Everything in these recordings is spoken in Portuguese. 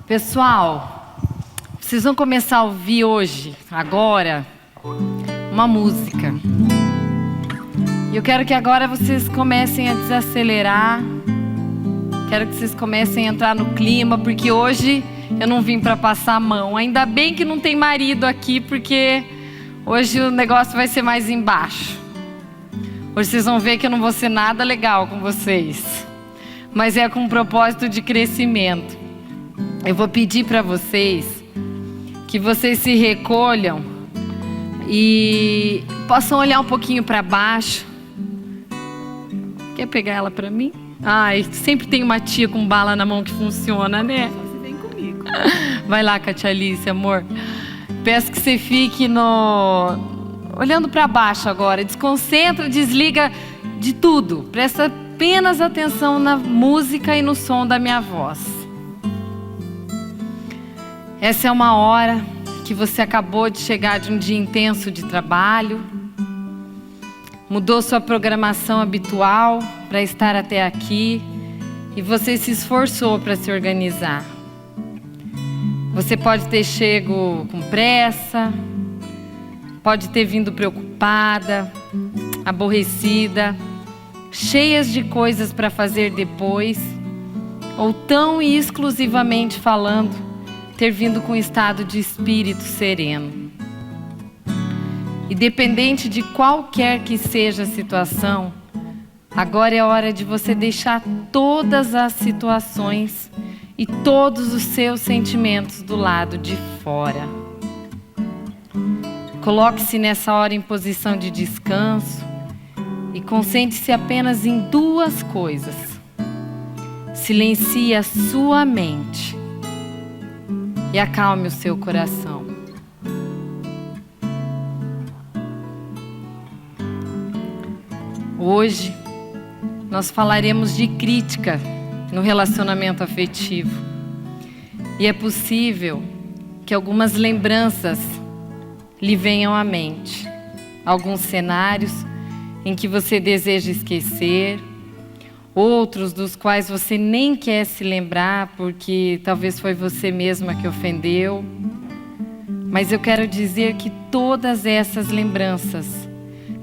Pessoal, vocês vão começar a ouvir hoje, agora, uma música. E eu quero que agora vocês comecem a desacelerar. Quero que vocês comecem a entrar no clima, porque hoje eu não vim para passar a mão. Ainda bem que não tem marido aqui, porque hoje o negócio vai ser mais embaixo. Hoje vocês vão ver que eu não vou ser nada legal com vocês. Mas é com um propósito de crescimento. Eu vou pedir para vocês que vocês se recolham e possam olhar um pouquinho para baixo. Quer pegar ela para mim? Ai, sempre tem uma tia com bala na mão que funciona, né? Você vem comigo. Vai lá, Katia Alice, amor. Peço que você fique olhando para baixo agora. Desconcentra, desliga de tudo. Presta apenas atenção na música e no som da minha voz. Essa é uma hora que você acabou de chegar de um dia intenso de trabalho, mudou sua programação habitual para estar até aqui e você se esforçou para se organizar. Você pode ter chego com pressa, pode ter vindo preocupada, aborrecida, cheias de coisas para fazer depois, ou tão e exclusivamente falando, ter vindo com um estado de espírito sereno. Independente de qualquer que seja a situação, agora é hora de você deixar todas as situações e todos os seus sentimentos do lado de fora. Coloque-se nessa hora em posição de descanso e concentre-se apenas em duas coisas. Silencie a sua mente e acalme o seu coração. Hoje, nós falaremos de crítica no relacionamento afetivo. E é possível que algumas lembranças lhe venham à mente. Alguns cenários em que você deseja esquecer, outros dos quais você nem quer se lembrar porque talvez foi você mesma que ofendeu. Mas eu quero dizer que todas essas lembranças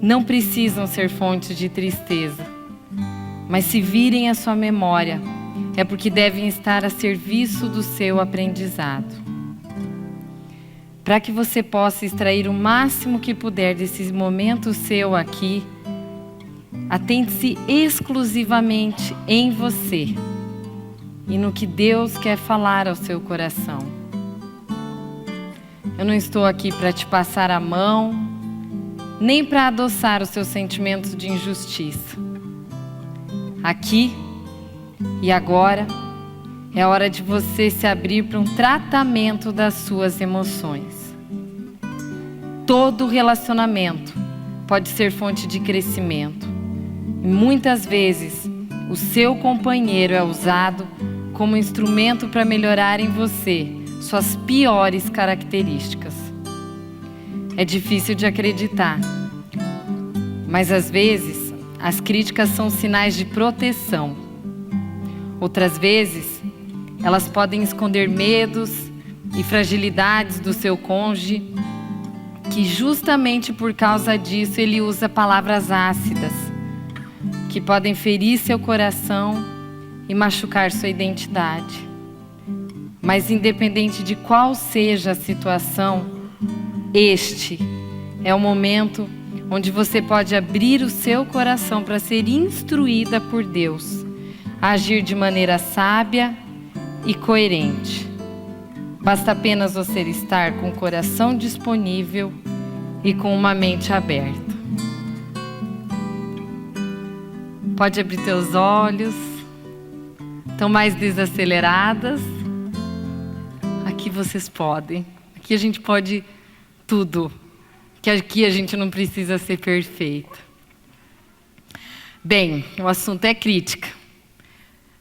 não precisam ser fontes de tristeza. Mas se virem à sua memória, é porque devem estar a serviço do seu aprendizado. Para que você possa extrair o máximo que puder desse momento seu aqui, atente-se exclusivamente em você e no que Deus quer falar ao seu coração. Eu não estou aqui para te passar a mão, nem para adoçar os seus sentimentos de injustiça. Aqui e agora é hora de você se abrir para um tratamento das suas emoções. Todo relacionamento pode ser fonte de crescimento. E muitas vezes, o seu companheiro é usado como instrumento para melhorar em você suas piores características. É difícil de acreditar, mas às vezes as críticas são sinais de proteção. Outras vezes, elas podem esconder medos e fragilidades do seu cônjuge, que justamente por causa disso ele usa palavras ácidas, que podem ferir seu coração e machucar sua identidade. Mas independente de qual seja a situação, este é o momento onde você pode abrir o seu coração para ser instruída por Deus, a agir de maneira sábia e coerente. Basta apenas você estar com o coração disponível e com uma mente aberta. Pode abrir teus olhos. Estão mais desaceleradas. Aqui vocês podem. Aqui a gente pode tudo. Que aqui a gente não precisa ser perfeito. Bem, o assunto é crítica.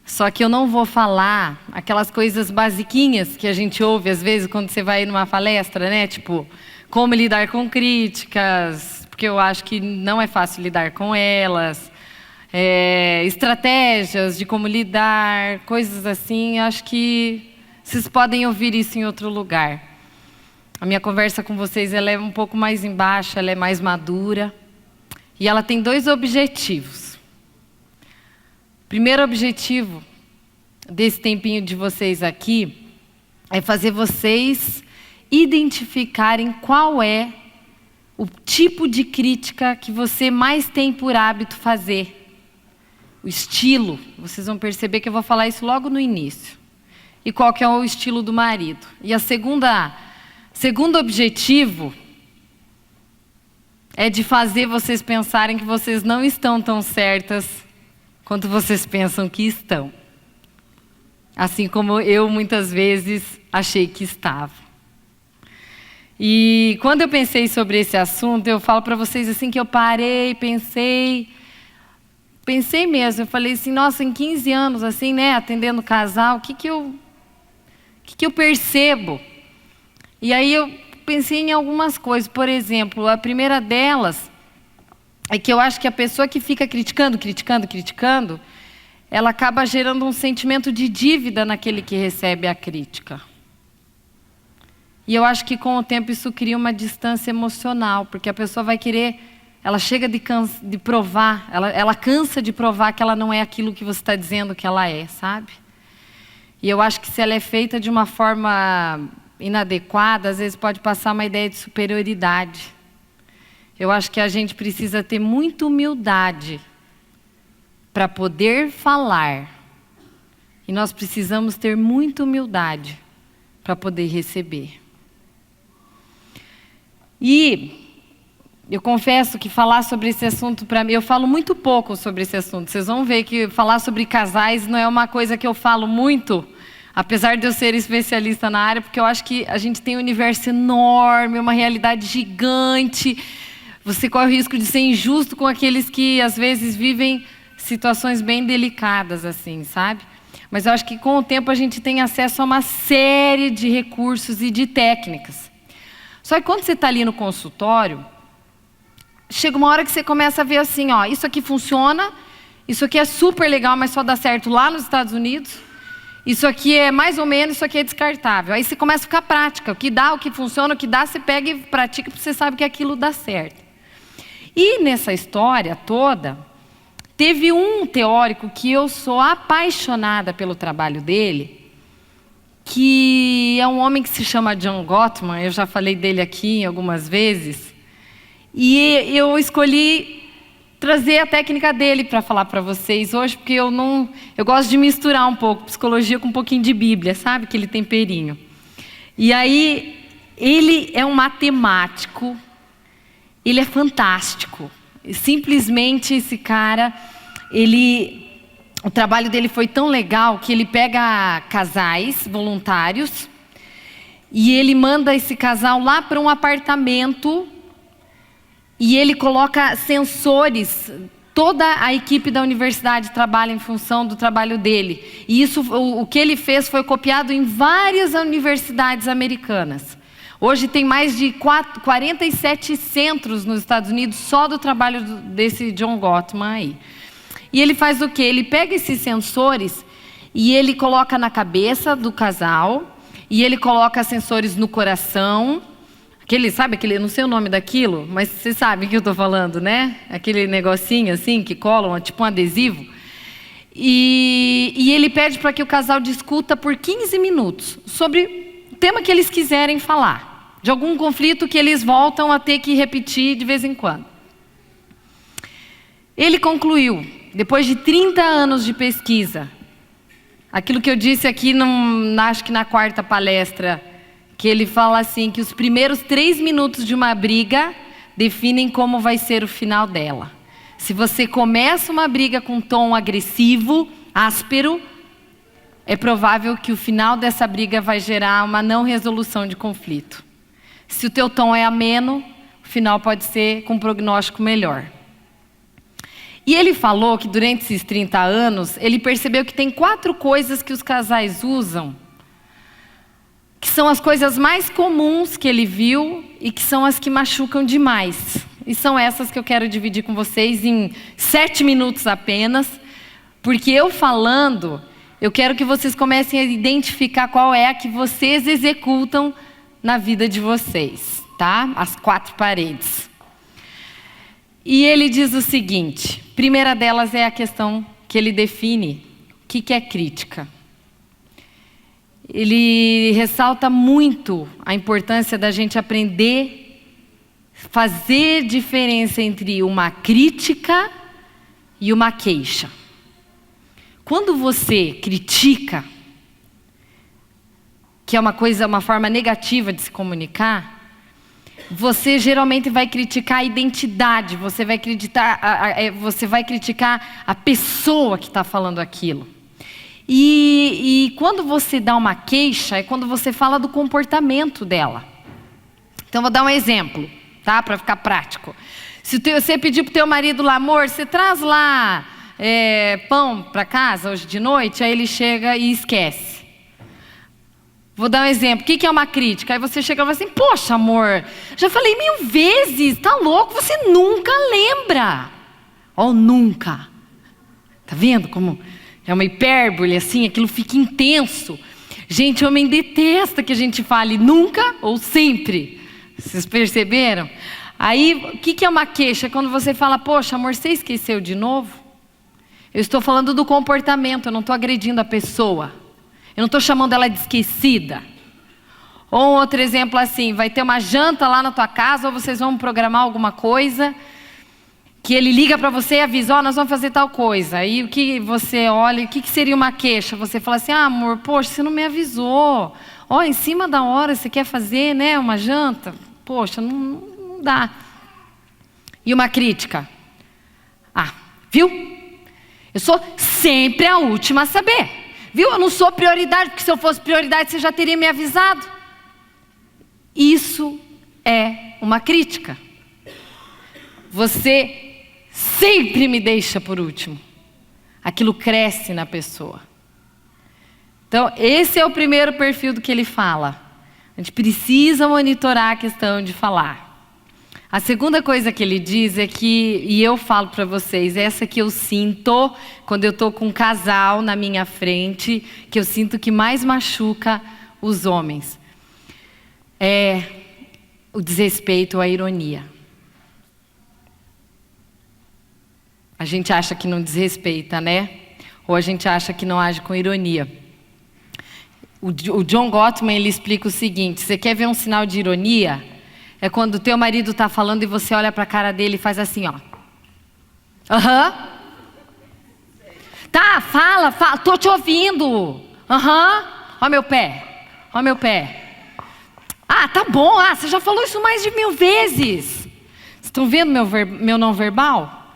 Só que eu não vou falar aquelas coisas basiquinhas que a gente ouve às vezes quando você vai numa palestra, né? Tipo, como lidar com críticas, porque eu acho que não é fácil lidar com elas. Estratégias de como lidar, coisas assim, acho que vocês podem ouvir isso em outro lugar. A minha conversa com vocês, ela é um pouco mais embaixo, ela é mais madura. E ela tem 2 objetivos. O primeiro objetivo desse tempinho de vocês aqui é fazer vocês identificarem qual é o tipo de crítica que você mais tem por hábito fazer. O estilo. Vocês vão perceber que eu vou falar isso logo no início. E qual que é o estilo do marido. E a segundo objetivo é de fazer vocês pensarem que vocês não estão tão certas quanto vocês pensam que estão. Assim como eu muitas vezes achei que estava. E quando eu pensei sobre esse assunto, eu falo para vocês assim que eu parei, pensei mesmo. Eu falei assim, nossa, em 15 anos assim, né, atendendo casal, o que eu percebo? E aí eu pensei em algumas coisas. Por exemplo, a primeira delas é que eu acho que a pessoa que fica criticando, ela acaba gerando um sentimento de dívida naquele que recebe a crítica. E eu acho que com o tempo isso cria uma distância emocional, porque a pessoa vai querer, ela chega de provar, ela cansa de provar que ela não é aquilo que você está dizendo que ela é, sabe? E eu acho que se ela é feita de uma forma inadequada, às vezes pode passar uma ideia de superioridade. Eu acho que a gente precisa ter muita humildade para poder falar. E nós precisamos ter muita humildade para poder receber. E eu confesso que falar sobre esse assunto para mim, eu falo muito pouco sobre esse assunto. Vocês vão ver que falar sobre casais não é uma coisa que eu falo muito, apesar de eu ser especialista na área, porque eu acho que a gente tem um universo enorme, uma realidade gigante. Você corre o risco de ser injusto com aqueles que às vezes vivem situações bem delicadas, assim, sabe? Mas eu acho que com o tempo a gente tem acesso a uma série de recursos e de técnicas. Só que quando você está ali no consultório, chega uma hora que você começa a ver assim, ó, isso aqui funciona, isso aqui é super legal, mas só dá certo lá nos Estados Unidos, isso aqui é mais ou menos, isso aqui é descartável. Aí você começa a ficar prática, o que dá, o que funciona, o que dá, você pega e pratica, porque você sabe que aquilo dá certo. E nessa história toda, teve um teórico que eu sou apaixonada pelo trabalho dele, que é um homem que se chama John Gottman, eu já falei dele aqui algumas vezes, e eu escolhi trazer a técnica dele para falar para vocês hoje, porque eu gosto de misturar um pouco psicologia com um pouquinho de Bíblia, sabe? Aquele temperinho. E aí, ele é um matemático, ele é fantástico. Simplesmente esse cara, o trabalho dele foi tão legal que ele pega casais voluntários e ele manda esse casal lá para um apartamento e ele coloca sensores. Toda a equipe da universidade trabalha em função do trabalho dele. E isso, o que ele fez foi copiado em várias universidades americanas. Hoje tem mais de 47 centros nos Estados Unidos só do trabalho desse John Gottman aí. E ele faz o quê? Ele pega esses sensores e ele coloca na cabeça do casal, e ele coloca sensores no coração. Sabe aquele, não sei o nome daquilo, mas você sabe o que eu estou falando, né? Aquele negocinho assim que colam, tipo um adesivo. E ele pede para que o casal discuta por 15 minutos sobre o tema que eles quiserem falar, de algum conflito que eles voltam a ter que repetir de vez em quando. Ele concluiu, depois de 30 anos de pesquisa, aquilo que eu disse aqui, acho que na 4ª palestra, que ele fala assim, que os primeiros 3 minutos de uma briga definem como vai ser o final dela. Se você começa uma briga com um tom agressivo, áspero, é provável que o final dessa briga vai gerar uma não resolução de conflito. Se o teu tom é ameno, o final pode ser com um prognóstico melhor. E ele falou que durante esses 30 anos, ele percebeu que tem 4 coisas que os casais usam, que são as coisas mais comuns que ele viu e que são as que machucam demais. E são essas que eu quero dividir com vocês em 7 minutos apenas, porque eu falando, eu quero que vocês comecem a identificar qual é a que vocês executam na vida de vocês, tá? As 4 paredes. E ele diz o seguinte, primeira delas é a questão que ele define, o que é crítica. Ele ressalta muito a importância da gente aprender, fazer diferença entre uma crítica e uma queixa. Quando você critica, que é uma forma negativa de se comunicar, você geralmente vai criticar a identidade, você vai criticar a pessoa que está falando aquilo. E quando você dá uma queixa, é quando você fala do comportamento dela. Então, vou dar um exemplo, tá? Para ficar prático. Se você pedir para o teu marido lá, amor, você traz lá pão para casa hoje de noite, aí ele chega e esquece. Vou dar um exemplo. O que é uma crítica? Aí você chega e fala assim, poxa, amor, já falei 1000 vezes, tá louco? Você nunca lembra. Ó, nunca. Tá vendo como é uma hipérbole assim, aquilo fica intenso. Gente, homem detesta que a gente fale nunca ou sempre. Vocês perceberam? Aí, o que é uma queixa? Quando você fala, poxa, amor, você esqueceu de novo? Eu estou falando do comportamento, eu não estou agredindo a pessoa. Eu não estou chamando ela de esquecida. Ou um outro exemplo assim, vai ter uma janta lá na tua casa, ou vocês vão programar alguma coisa, que ele liga para você e avisa, nós vamos fazer tal coisa. Aí o que você olha, o que seria uma queixa? Você fala assim, amor, poxa, você não me avisou. Em cima da hora você quer fazer, né, uma janta? Poxa, não dá. E uma crítica? Viu? Eu sou sempre a última a saber. Viu? Eu não sou prioridade, porque se eu fosse prioridade, você já teria me avisado. Isso é uma crítica. Você sempre me deixa por último. Aquilo cresce na pessoa. Então, esse é o primeiro perfil do que ele fala. A gente precisa monitorar a questão de falar. A segunda coisa que ele diz é que, e eu falo para vocês, essa que eu sinto quando eu estou com um casal na minha frente, que eu sinto que mais machuca os homens, é o desrespeito à ironia. A gente acha que não desrespeita, né? Ou a gente acha que não age com ironia. O John Gottman, ele explica o seguinte, você quer ver um sinal de ironia? É quando o teu marido está falando e você olha para a cara dele e faz assim, ó. Tá, fala, tô te ouvindo. Ó meu pé, ó meu pé. Tá bom, você já falou isso mais de 1000 vezes. Vocês estão vendo meu não verbal?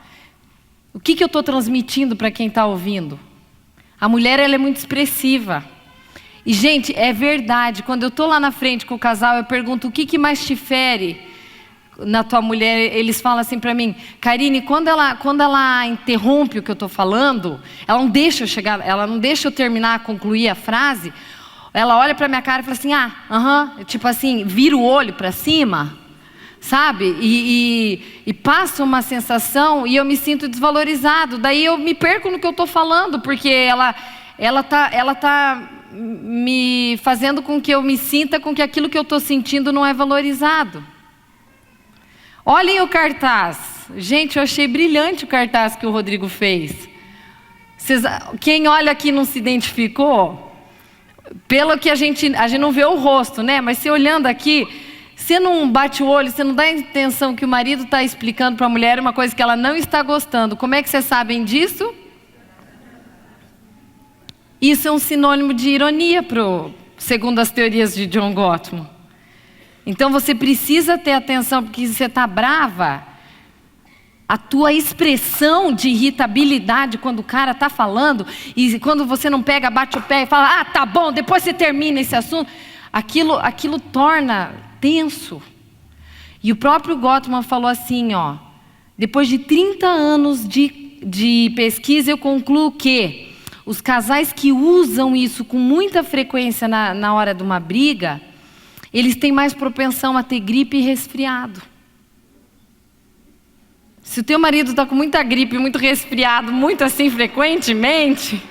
O que eu estou transmitindo para quem está ouvindo? A mulher, ela é muito expressiva. E, gente, é verdade, quando eu estou lá na frente com o casal, eu pergunto, o que mais te fere na tua mulher? Eles falam assim para mim, Karine, quando ela interrompe o que eu estou falando, ela não deixa eu terminar, concluir a frase, ela olha para minha cara e fala assim, tipo assim, vira o olho para cima, sabe? E passa uma sensação e eu me sinto desvalorizado, daí eu me perco no que eu estou falando, porque ela tá me fazendo com que eu me sinta com que aquilo que eu estou sentindo não é valorizado. Olhem o cartaz. Gente, eu achei brilhante o cartaz que o Rodrigo fez. Quem olha aqui não se identificou? Pelo que a gente não vê o rosto, né? Mas se olhando aqui, você não bate o olho, você não dá a intenção que o marido está explicando para a mulher uma coisa que ela não está gostando. Como é que vocês sabem disso? Isso é um sinônimo de ironia, segundo as teorias de John Gottman. Então você precisa ter atenção, porque se você está brava, a tua expressão de irritabilidade quando o cara está falando, e quando você não pega, bate o pé e fala, tá bom, depois você termina esse assunto, aquilo torna tenso. E o próprio Gottman falou assim, depois de 30 anos de pesquisa, eu concluo que os casais que usam isso com muita frequência na hora de uma briga, eles têm mais propensão a ter gripe e resfriado. Se o teu marido está com muita gripe, muito resfriado, muito assim frequentemente,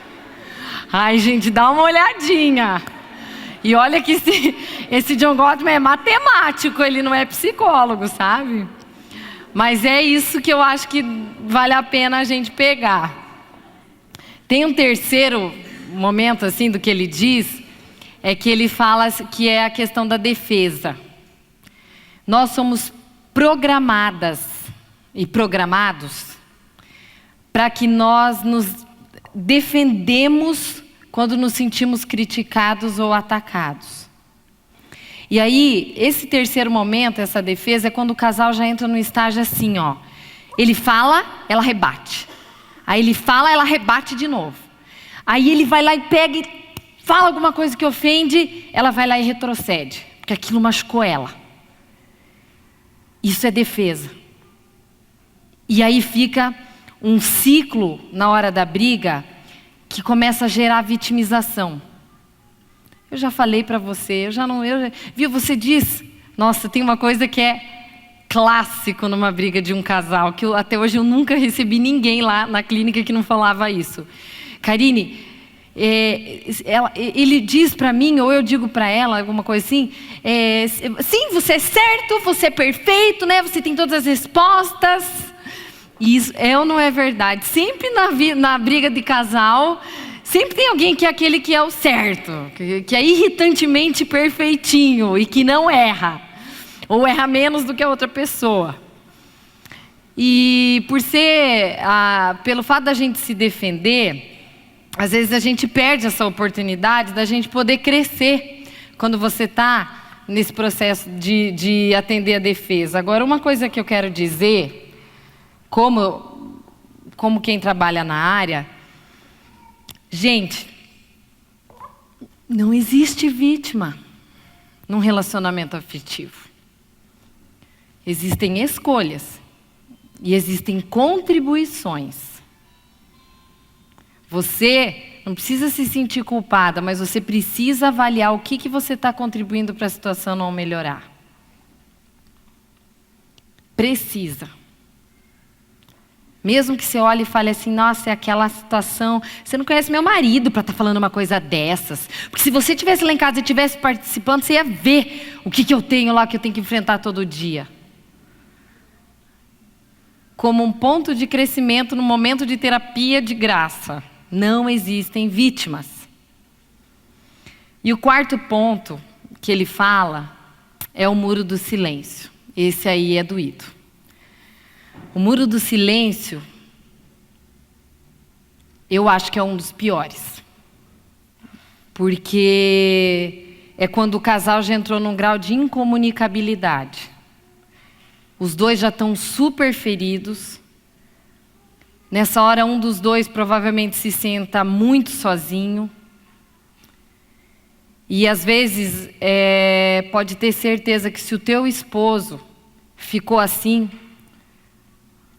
Ai, gente, dá uma olhadinha. E olha que esse John Gottman é matemático, ele não é psicólogo, sabe? Mas é isso que eu acho que vale a pena a gente pegar. Tem um terceiro momento, assim, do que ele diz, é que ele fala que é a questão da defesa. Nós somos programadas e programados para que nós nos defendemos quando nos sentimos criticados ou atacados. E aí, esse terceiro momento, essa defesa, é quando o casal já entra no estágio assim, ó. Ele fala, ela rebate. Aí ele fala, ela rebate de novo. Aí ele vai lá e pega e fala alguma coisa que ofende, ela vai lá e retrocede, porque aquilo machucou ela. Isso é defesa. E aí fica um ciclo na hora da briga que começa a gerar vitimização. Eu já falei para você, viu, você diz, nossa, tem uma coisa que é clássico numa briga de um casal, que até hoje eu nunca recebi ninguém lá na clínica que não falava isso. Karine, ele diz para mim, ou eu digo para ela, alguma coisa assim, sim, você é certo, você é perfeito, né? Você tem todas as respostas. Isso é ou não é verdade? Sempre na briga de casal, sempre tem alguém que é aquele que é o certo, que é irritantemente perfeitinho e que não erra, ou erra menos do que a outra pessoa. E pelo fato da gente se defender, às vezes a gente perde essa oportunidade da gente poder crescer quando você está nesse processo de atender a defesa. Agora, uma coisa que eu quero dizer, como quem trabalha na área, gente, não existe vítima num relacionamento afetivo. Existem escolhas e existem contribuições. Você não precisa se sentir culpada, mas você precisa avaliar o que você está contribuindo para a situação não melhorar. Precisa. Mesmo que você olhe e fale assim, nossa, é aquela situação, você não conhece meu marido para estar falando uma coisa dessas. Porque se você estivesse lá em casa e estivesse participando, você ia ver o que eu tenho lá, que eu tenho que enfrentar todo dia. Como um ponto de crescimento no momento de terapia de graça. Não existem vítimas. E o quarto ponto que ele fala é o muro do silêncio. Esse aí é doído. O muro do silêncio, eu acho que é um dos piores. Porque é quando o casal já entrou num grau de incomunicabilidade. Os dois já estão super feridos. Nessa hora, um dos dois provavelmente se senta muito sozinho. E às vezes, pode ter certeza que se o teu esposo ficou assim,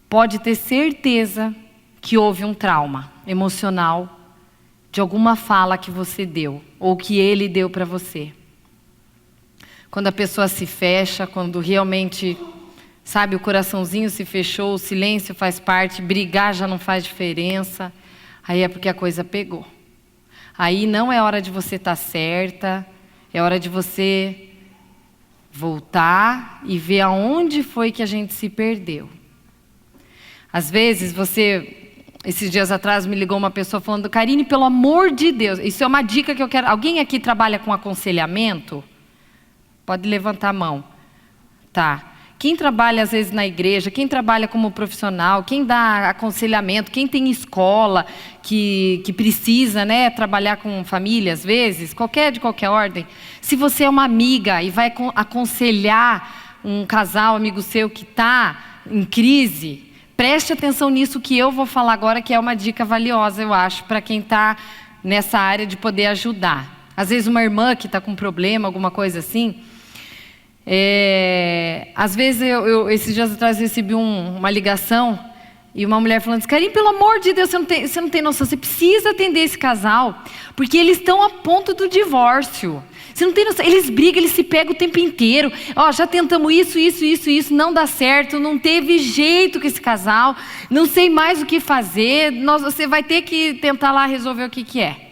pode ter certeza que houve um trauma emocional de alguma fala que você deu, ou que ele deu para você. Quando a pessoa se fecha, quando realmente, sabe, o coraçãozinho se fechou, o silêncio faz parte, brigar já não faz diferença, aí é porque a coisa pegou. Aí não é hora de você estar certa, é hora de você voltar e ver aonde foi que a gente se perdeu. Às vezes esses dias atrás me ligou uma pessoa falando, Karine, pelo amor de Deus, isso é uma dica que eu quero. Alguém aqui trabalha com aconselhamento? Pode levantar a mão. Tá. Quem trabalha às vezes na igreja, quem trabalha como profissional, quem dá aconselhamento, quem tem escola que precisa, né, trabalhar com família às vezes, de qualquer ordem. Se você é uma amiga e vai aconselhar um casal, amigo seu que está em crise, preste atenção nisso que eu vou falar agora, que é uma dica valiosa, eu acho, para quem está nessa área de poder ajudar. Às vezes uma irmã que está com um problema, alguma coisa assim. Às vezes, esses dias atrás, recebi uma ligação e uma mulher falando assim, Karine, pelo amor de Deus, você não tem noção, você precisa atender esse casal, porque eles estão a ponto do divórcio. Você não tem noção, eles brigam, eles se pegam o tempo inteiro. Já tentamos isso, não dá certo, não teve jeito com esse casal, não sei mais o que fazer, você vai ter que tentar lá resolver o que é.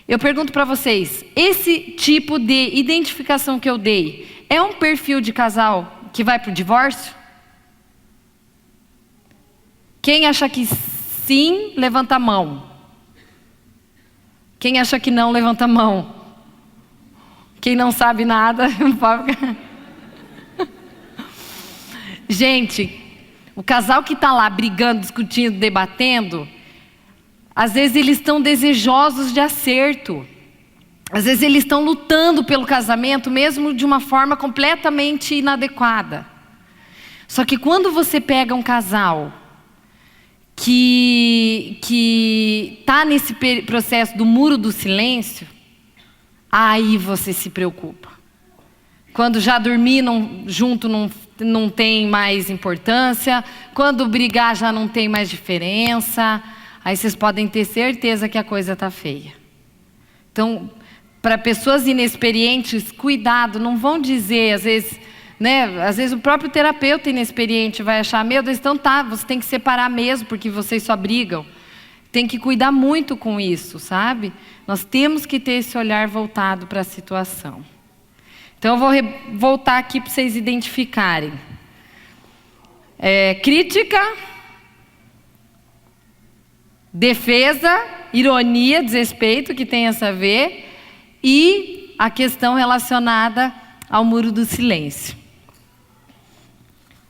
Eu pergunto para vocês, esse tipo de identificação que eu dei é um perfil de casal que vai para o divórcio? Quem acha que sim, levanta a mão. Quem acha que não, levanta a mão. Quem não sabe nada, pode ficar. Gente, o casal que está lá brigando, discutindo, debatendo, às vezes eles estão desejosos de acerto. Às vezes eles estão lutando pelo casamento, mesmo de uma forma completamente inadequada. Só que quando você pega um casal que está nesse processo do muro do silêncio, aí você se preocupa. Quando já dormir junto não tem mais importância, quando brigar já não tem mais diferença, aí vocês podem ter certeza que a coisa está feia. Então, para pessoas inexperientes, cuidado, não vão dizer, às vezes, né? Às vezes o próprio terapeuta inexperiente vai achar, meu Deus, então tá, você tem que separar mesmo, porque vocês só brigam. Tem que cuidar muito com isso, sabe? Nós temos que ter esse olhar voltado para a situação. Então eu vou voltar aqui para vocês identificarem. Crítica, defesa, ironia, desrespeito, que tem essa a ver, e a questão relacionada ao muro do silêncio.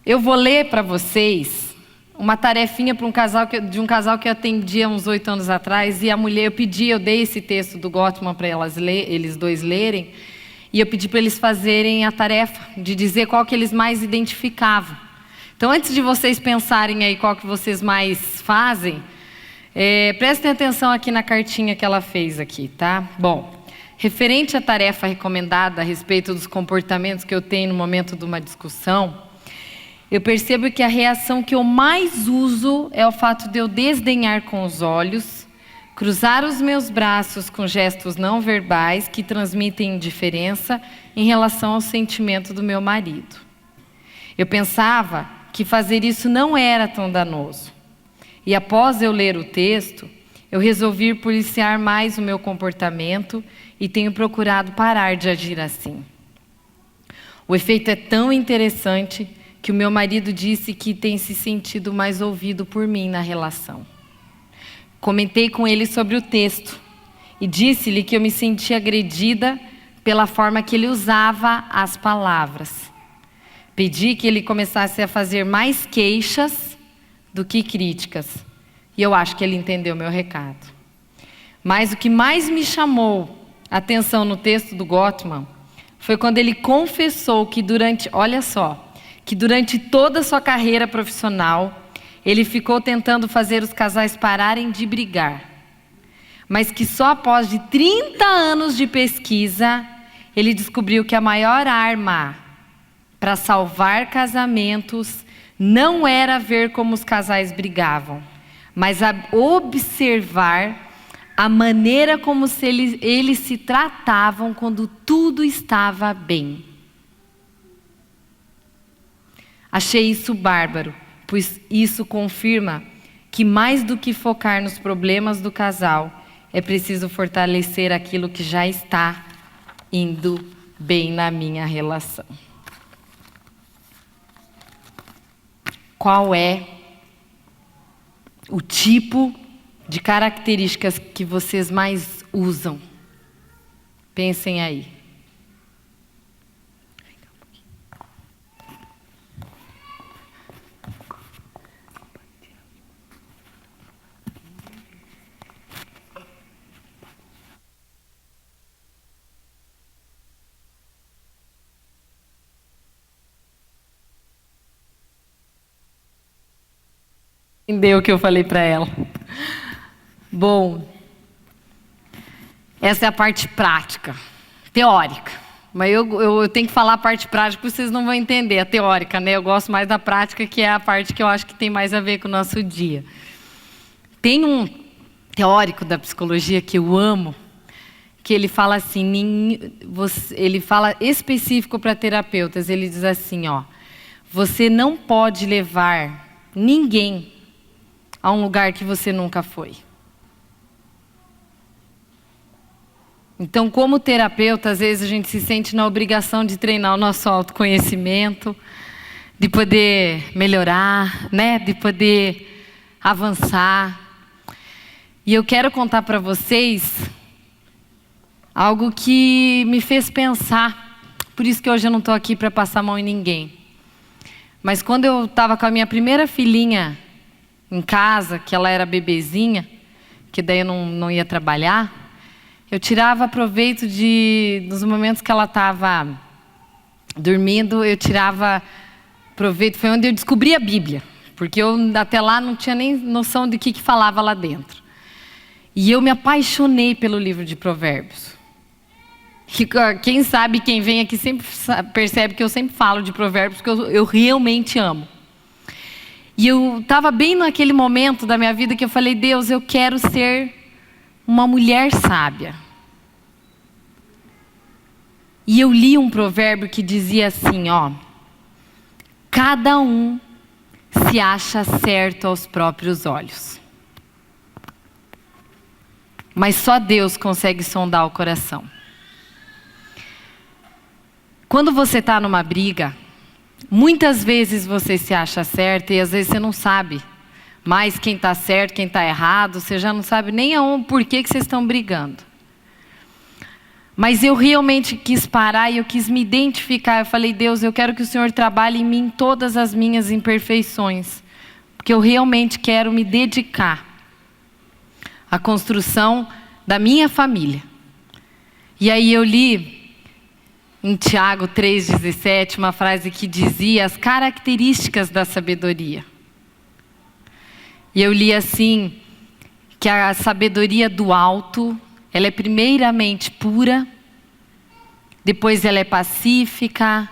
Eu vou ler para vocês uma tarefinha para de um casal que eu atendi há uns 8 anos atrás, e a mulher, eu dei esse texto do Gottman para eles dois lerem, e eu pedi para eles fazerem a tarefa de dizer qual que eles mais identificavam. Então, antes de vocês pensarem aí qual que vocês mais fazem, prestem atenção aqui na cartinha que ela fez aqui, tá? Bom, referente à tarefa recomendada a respeito dos comportamentos que eu tenho no momento de uma discussão, eu percebo que a reação que eu mais uso é o fato de eu desdenhar com os olhos, cruzar os meus braços com gestos não verbais que transmitem indiferença em relação ao sentimento do meu marido. Eu pensava que fazer isso não era tão danoso. E após eu ler o texto, eu resolvi policiar mais o meu comportamento e tenho procurado parar de agir assim. O efeito é tão interessante que o meu marido disse que tem se sentido mais ouvido por mim na relação. Comentei com ele sobre o texto e disse-lhe que eu me sentia agredida pela forma que ele usava as palavras. Pedi que ele começasse a fazer mais queixas do que críticas. E eu acho que ele entendeu meu recado. Mas o que mais me chamou a atenção no texto do Gottman foi quando ele confessou que durante toda a sua carreira profissional, ele ficou tentando fazer os casais pararem de brigar. Mas que só após de 30 anos de pesquisa, ele descobriu que a maior arma para salvar casamentos não era ver como os casais brigavam, mas observar a maneira como eles se tratavam quando tudo estava bem. Achei isso bárbaro, pois isso confirma que mais do que focar nos problemas do casal, é preciso fortalecer aquilo que já está indo bem na minha relação. Qual é o tipo de características que vocês mais usam? Pensem aí. Entendeu o que eu falei para ela? Bom, essa é a parte prática, teórica. Mas eu tenho que falar a parte prática, porque vocês não vão entender a teórica, né? Eu gosto mais da prática, que é a parte que eu acho que tem mais a ver com o nosso dia. Tem um teórico da psicologia que eu amo, que ele fala assim, ele fala específico para terapeutas, ele diz assim, ó, você não pode levar ninguém a um lugar que você nunca foi. Então, como terapeuta, às vezes a gente se sente na obrigação de treinar o nosso autoconhecimento, de poder melhorar, né? De poder avançar. E eu quero contar para vocês algo que me fez pensar. Por isso que hoje eu não estou aqui para passar a mão em ninguém. Mas quando eu estava com a minha primeira filhinha em casa, que ela era bebezinha, que daí eu não ia trabalhar, eu tirava proveito dos momentos que ela estava dormindo, eu tirava proveito, foi onde eu descobri a Bíblia, porque eu até lá não tinha nem noção de que falava lá dentro. E eu me apaixonei pelo livro de Provérbios. Quem sabe, quem vem aqui sempre percebe que eu sempre falo de Provérbios, porque eu realmente amo. E eu estava bem naquele momento da minha vida que eu falei, Deus, eu quero ser uma mulher sábia. E eu li um provérbio que dizia assim, ó: cada um se acha certo aos próprios olhos, mas só Deus consegue sondar o coração. Quando você está numa briga, muitas vezes você se acha certo e às vezes você não sabe mais quem está certo, quem está errado, você já não sabe nem por que vocês estão brigando. Mas eu realmente quis parar e eu quis me identificar. Eu falei, Deus, eu quero que o Senhor trabalhe em mim todas as minhas imperfeições, porque eu realmente quero me dedicar à construção da minha família. E aí eu li em Tiago 3,17 uma frase que dizia as características da sabedoria. E eu li assim, que a sabedoria do alto, ela é primeiramente pura, depois ela é pacífica,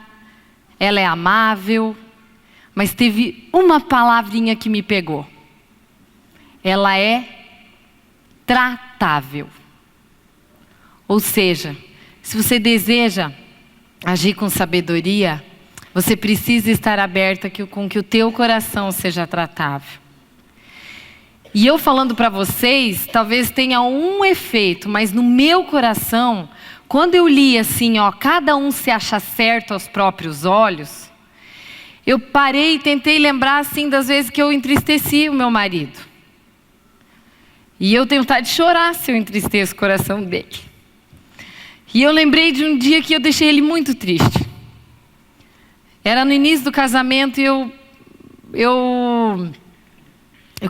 ela é amável, mas teve uma palavrinha que me pegou. Ela é tratável. Ou seja, se você deseja agir com sabedoria, você precisa estar aberta com que o teu coração seja tratável. E eu falando para vocês, talvez tenha um efeito, mas no meu coração, quando eu li assim, ó, cada um se acha certo aos próprios olhos, eu parei e tentei lembrar assim das vezes que eu entristeci o meu marido. E eu tenho vontade de chorar se eu entristeço o coração dele. E eu lembrei de um dia que eu deixei ele muito triste. Era no início do casamento e eu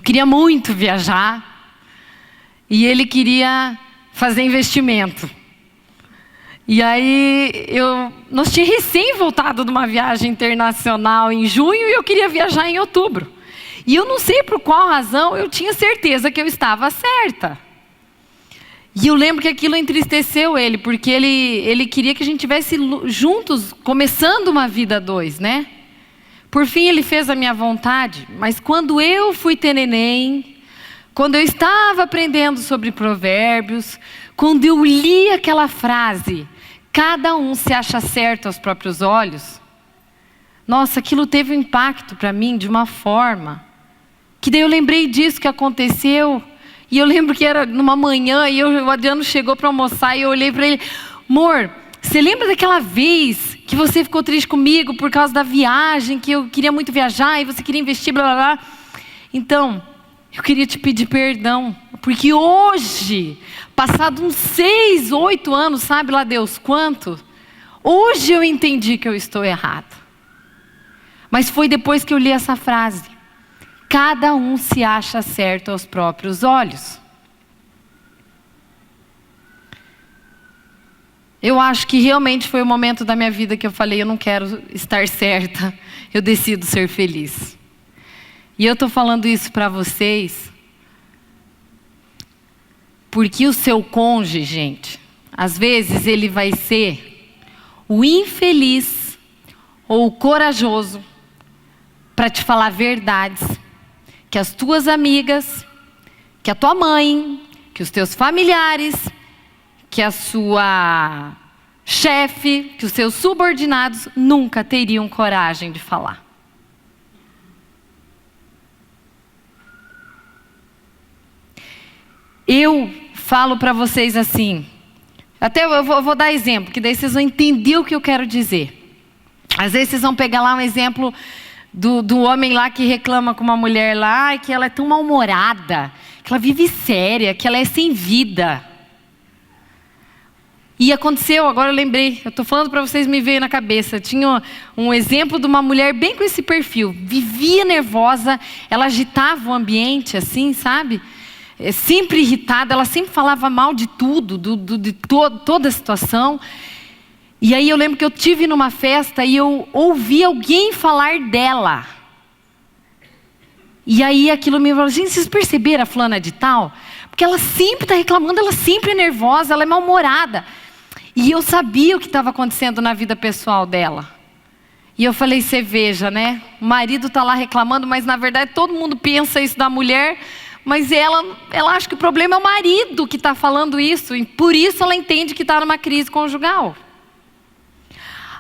queria muito viajar e ele queria fazer investimento. E aí, nós tínhamos recém voltado de uma viagem internacional em junho e eu queria viajar em outubro. E eu não sei por qual razão, eu tinha certeza que eu estava certa. E eu lembro que aquilo entristeceu ele, porque ele queria que a gente estivesse juntos, começando uma vida a dois, né? Por fim, ele fez a minha vontade, mas quando eu fui ter neném, quando eu estava aprendendo sobre provérbios, quando eu li aquela frase, cada um se acha certo aos próprios olhos, nossa, aquilo teve um impacto para mim de uma forma, que daí eu lembrei disso que aconteceu, e eu lembro que era numa manhã, e o Adriano chegou para almoçar, e eu olhei para ele, amor, você lembra daquela vez que você ficou triste comigo por causa da viagem, que eu queria muito viajar e você queria investir, blá, blá, blá. Então, eu queria te pedir perdão, porque hoje, passado uns 6, 8 anos, sabe lá Deus quanto, hoje eu entendi que eu estou errado. Mas foi depois que eu li essa frase. Cada um se acha certo aos próprios olhos. Eu acho que realmente foi o momento da minha vida que eu falei, eu não quero estar certa, eu decido ser feliz. E eu estou falando isso para vocês, porque o seu cônjuge, gente, às vezes ele vai ser o infeliz ou o corajoso para te falar verdades que as tuas amigas, que a tua mãe, que os teus familiares, que a sua chefe, que os seus subordinados nunca teriam coragem de falar. Eu falo para vocês assim, Até eu vou dar exemplo, que daí vocês vão entender o que eu quero dizer. Às vezes vocês vão pegar lá um exemplo do homem lá que reclama com uma mulher lá, que ela é tão mal-humorada, que ela vive séria, que ela é sem vida. E aconteceu, agora eu lembrei, eu estou falando para vocês, me veio na cabeça. Tinha um exemplo de uma mulher bem com esse perfil. Vivia nervosa, ela agitava o ambiente assim, sabe? Sempre irritada, ela sempre falava mal de tudo, de toda a situação. E aí eu lembro que eu tive numa festa e eu ouvi alguém falar dela. E aí aquilo me falou, gente, vocês perceberam a fulana de tal? Porque ela sempre está reclamando, ela sempre é nervosa, ela é mal-humorada. E eu sabia o que estava acontecendo na vida pessoal dela. E eu falei, você veja, né? O marido está lá reclamando, mas na verdade todo mundo pensa isso da mulher, mas ela acha que o problema é o marido que está falando isso. E por isso ela entende que está numa crise conjugal.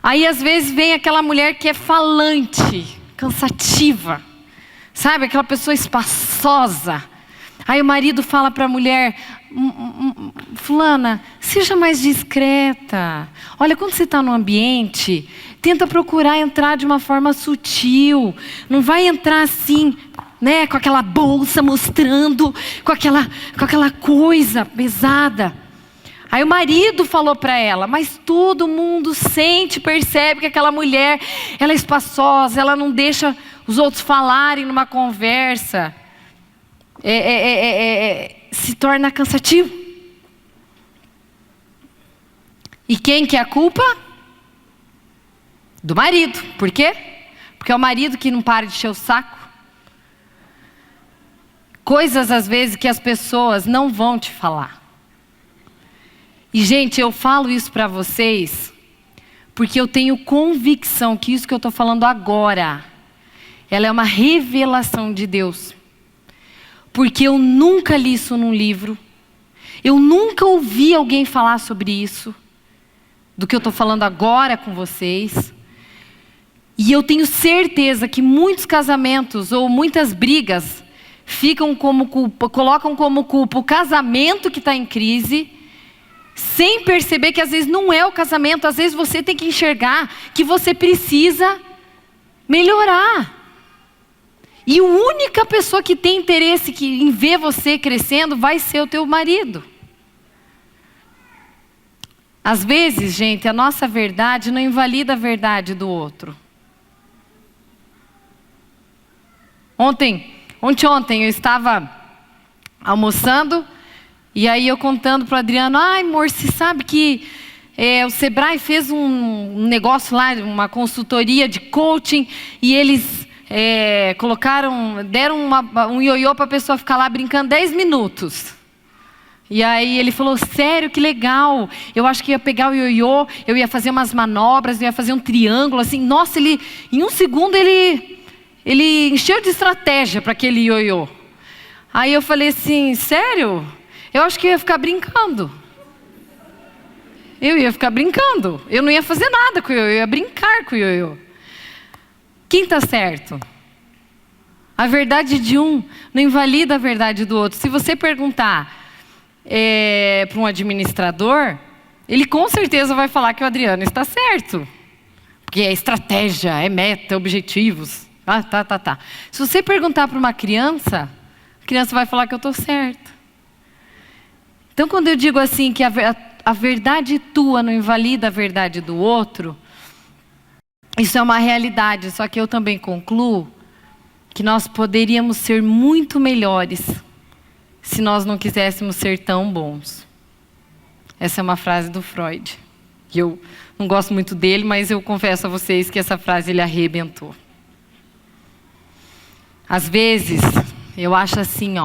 Aí às vezes vem aquela mulher que é falante, cansativa. Sabe, aquela pessoa espaçosa. Aí o marido fala para a mulher, fulana, seja mais discreta. Olha, quando você está no ambiente, tenta procurar entrar de uma forma sutil. Não vai entrar assim, né, com aquela bolsa mostrando, com aquela coisa pesada. Aí o marido falou para ela, mas todo mundo sente, percebe que aquela mulher, ela é espaçosa, ela não deixa os outros falarem numa conversa. Se torna cansativo. E quem que é a culpa? Do marido. Por quê? Porque é o marido que não para de encher o saco. Coisas às vezes que as pessoas não vão te falar. E gente, eu falo isso para vocês porque eu tenho convicção que isso que eu estou falando agora, ela é uma revelação de Deus. Porque eu nunca li isso num livro, eu nunca ouvi alguém falar sobre isso, do que eu estou falando agora com vocês. E eu tenho certeza que muitos casamentos ou muitas brigas colocam como culpa o casamento que está em crise, sem perceber que às vezes não é o casamento, às vezes você tem que enxergar que você precisa melhorar. E a única pessoa que tem interesse em ver você crescendo vai ser o teu marido. Às vezes, gente, a nossa verdade não invalida a verdade do outro. Ontem eu estava almoçando e aí eu contando para o Adriano, ai amor, você sabe que o Sebrae fez um negócio lá, uma consultoria de coaching e eles deram um ioiô para a pessoa ficar lá brincando 10 minutos. E aí ele falou, sério, que legal. Eu acho que ia pegar o ioiô, eu ia fazer umas manobras, eu ia fazer um triângulo, assim. Nossa, em um segundo ele encheu de estratégia para aquele ioiô. Aí eu falei assim, sério? Eu acho que eu ia ficar brincando. Eu ia ficar brincando. Eu não ia fazer nada com o ioiô, eu ia brincar com o ioiô. Quem está certo? A verdade de um não invalida a verdade do outro. Se você perguntar para um administrador, ele com certeza vai falar que o Adriano está certo. Porque é estratégia, é meta, objetivos. Tá. Se você perguntar para uma criança, a criança vai falar que eu estou certa. Então quando eu digo assim que a verdade tua não invalida a verdade do outro, isso é uma realidade, só que eu também concluo que nós poderíamos ser muito melhores se nós não quiséssemos ser tão bons. Essa é uma frase do Freud. E eu não gosto muito dele, mas eu confesso a vocês que essa frase ele arrebentou. Às vezes, eu acho assim,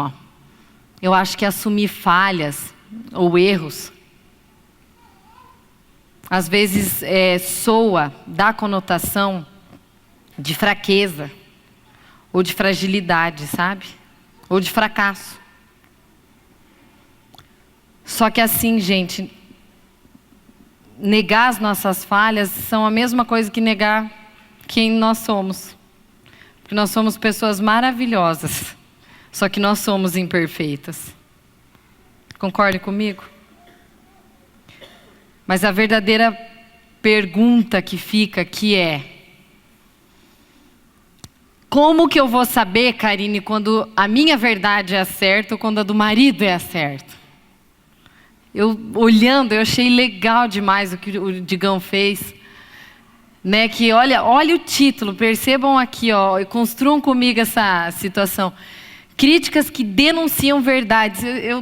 eu acho que assumir falhas ou erros, às vezes dá conotação de fraqueza, ou de fragilidade, sabe? Ou de fracasso. Só que assim, gente, negar as nossas falhas são a mesma coisa que negar quem nós somos. Porque nós somos pessoas maravilhosas, só que nós somos imperfeitas. Concorde comigo? Mas a verdadeira pergunta que fica aqui é: como que eu vou saber, Karine, quando a minha verdade é a certa ou quando a do marido é a certa? Eu achei legal demais o que o Digão fez. Né, que olha o título, percebam aqui, ó, e construam comigo essa situação. Críticas que denunciam verdades. Eu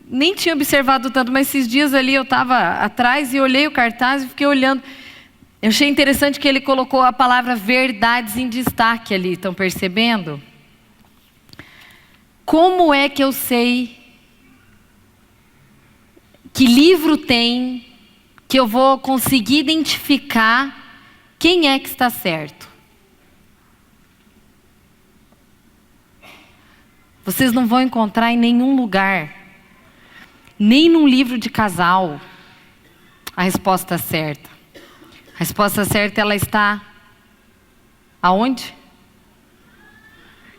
nem tinha observado tanto, mas esses dias ali eu estava atrás e olhei o cartaz e fiquei olhando. Eu achei interessante que ele colocou a palavra verdades em destaque ali, estão percebendo? Como é que eu sei que livro tem que eu vou conseguir identificar quem é que está certo? Vocês não vão encontrar em nenhum lugar, nem num livro de casal, a resposta certa. A resposta certa, ela está aonde?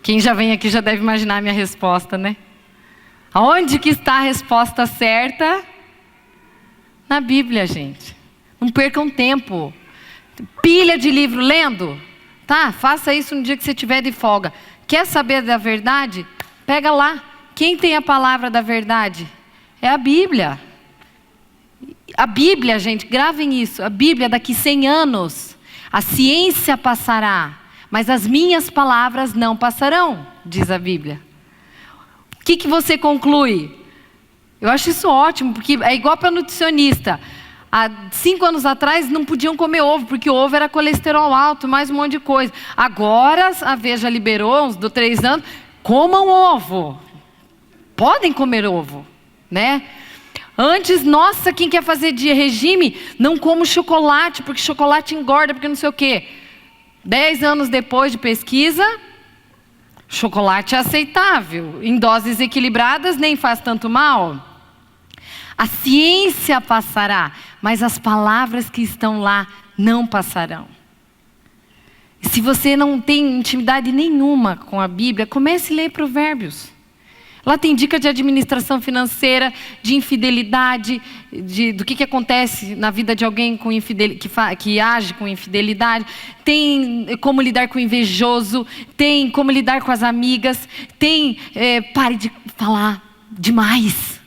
Quem já vem aqui já deve imaginar a minha resposta, né? Aonde que está a resposta certa? Na Bíblia, gente. Não percam tempo. Pilha de livro lendo, tá? Faça isso no dia que você tiver de folga. Quer saber da verdade? Pega lá. Quem tem a palavra da verdade? É a Bíblia. A Bíblia, gente, gravem isso. A Bíblia, daqui 100 anos, a ciência passará, mas as minhas palavras não passarão, diz a Bíblia. O que você conclui? Eu acho isso ótimo, porque é igual para nutricionista. Há 5 anos atrás não podiam comer ovo, porque o ovo era colesterol alto, mais um monte de coisa. Agora a Veja liberou, uns 3 anos, comam ovo. Podem comer ovo, né? Antes, nossa, quem quer fazer de regime, não como chocolate, porque chocolate engorda, porque não sei o quê. 10 anos depois de pesquisa, chocolate é aceitável. Em doses equilibradas, nem faz tanto mal. A ciência passará, mas as palavras que estão lá não passarão. E se você não tem intimidade nenhuma com a Bíblia, comece a ler Provérbios. Lá tem dica de administração financeira, de infidelidade, do que acontece na vida de alguém com que age com infidelidade. Tem como lidar com o invejoso, tem como lidar com as amigas, tem pare de falar demais.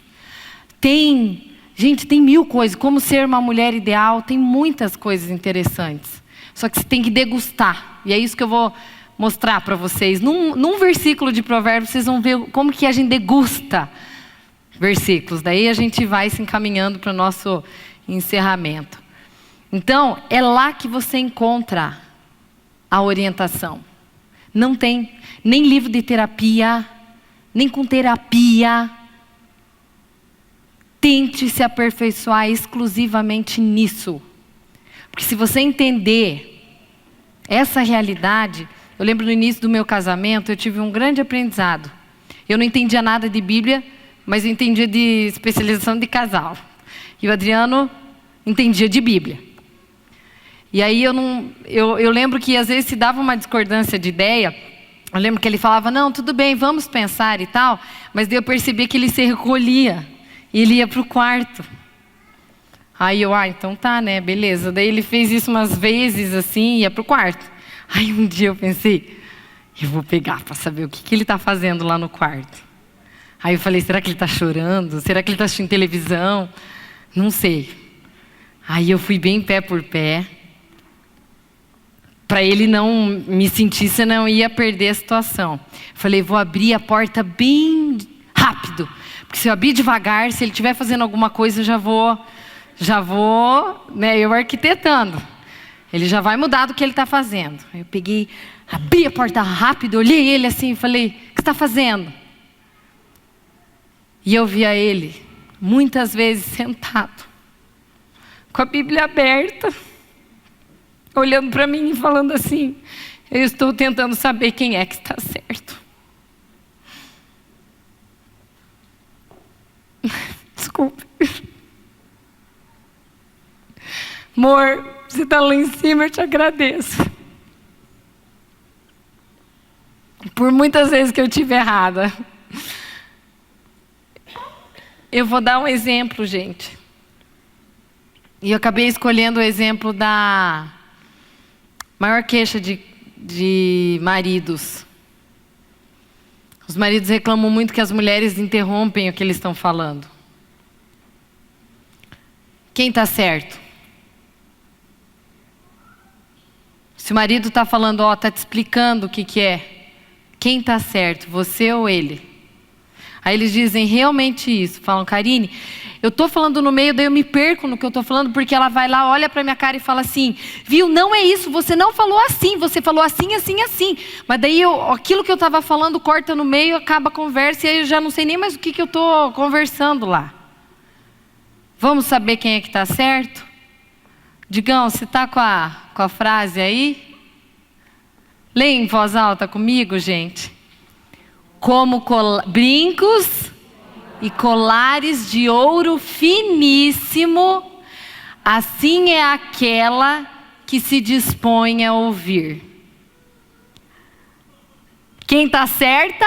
Gente, tem 1000 coisas. Como ser uma mulher ideal, tem muitas coisas interessantes. Só que você tem que degustar. E é isso que eu vou mostrar para vocês. Num versículo de Provérbios, vocês vão ver como que a gente degusta versículos. Daí a gente vai se encaminhando para o nosso encerramento. Então, é lá que você encontra a orientação. Não tem nem livro de terapia, nem com terapia. Tente se aperfeiçoar exclusivamente nisso. Porque se você entender essa realidade... Eu lembro no início do meu casamento, eu tive um grande aprendizado. Eu não entendia nada de Bíblia, mas eu entendia de especialização de casal. E o Adriano entendia de Bíblia. E aí eu lembro que às vezes se dava uma discordância de ideia. Eu lembro que ele falava, não, tudo bem, vamos pensar e tal. Mas daí eu percebi que ele se recolhia. E ele ia para o quarto. Aí eu, então tá, né, beleza. Daí ele fez isso umas vezes assim, ia para o quarto. Aí um dia eu pensei, eu vou pegar para saber o que ele está fazendo lá no quarto. Aí eu falei, será que ele está chorando? Será que ele está assistindo televisão? Não sei. Aí eu fui bem pé por pé. Para ele não me sentir, senão ia perder a situação. Falei, vou abrir a porta bem rápido. Porque se eu abrir devagar, se ele estiver fazendo alguma coisa, eu já vou, né, eu arquitetando. Ele já vai mudar do que ele está fazendo. Aí eu peguei, abri a porta rápido, olhei ele assim e falei, o que você está fazendo? E eu via ele, muitas vezes sentado, com a Bíblia aberta, olhando para mim e falando assim, eu estou tentando saber quem é que está certo. Desculpe. Amor, você está lá em cima, eu te agradeço. Por muitas vezes que eu estive errada. Eu vou dar um exemplo, gente. E eu acabei escolhendo o exemplo da maior queixa de maridos. Os maridos reclamam muito que as mulheres interrompem o que eles estão falando. Quem está certo? Se o marido está falando, está te explicando o que é. Quem está certo, você ou ele? Aí eles dizem realmente isso. Falam, Karine, eu estou falando no meio, daí eu me perco no que eu estou falando, porque ela vai lá, olha para minha cara e fala assim, viu, não é isso, você não falou assim, você falou assim, assim, assim. Mas daí aquilo que eu estava falando corta no meio, acaba a conversa e aí eu já não sei nem mais o que eu estou conversando lá. Vamos saber quem é que está certo? Digão, você está com a frase aí? Leia em voz alta comigo, gente. Como brincos e colares de ouro finíssimo, assim é aquela que se dispõe a ouvir. Quem está certa?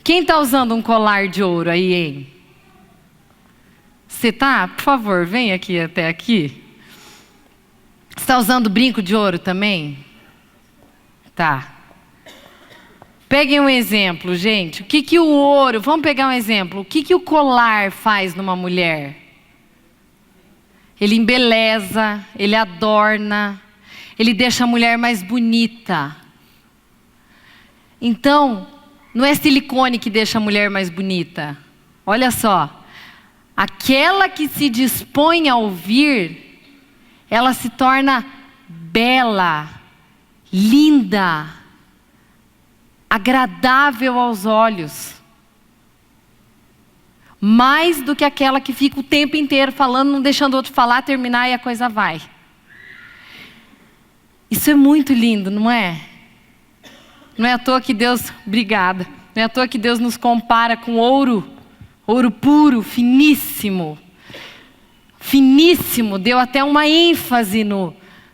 Quem está usando um colar de ouro aí, hein? Você tá? Por favor, vem aqui até aqui. Você está usando brinco de ouro também? Tá. Peguem um exemplo, gente. O que o ouro... Vamos pegar um exemplo. O que o colar faz numa mulher? Ele embeleza, ele adorna, ele deixa a mulher mais bonita. Então, não é silicone que deixa a mulher mais bonita. Olha só. Aquela que se dispõe a ouvir, ela se torna bela, linda, agradável aos olhos. Mais do que aquela que fica o tempo inteiro falando, não deixando o outro falar, terminar e a coisa vai. Isso é muito lindo, não é? Não é à toa que Deus, obrigada, não é à toa que Deus nos compara com ouro puro, finíssimo. Finíssimo, deu até uma ênfase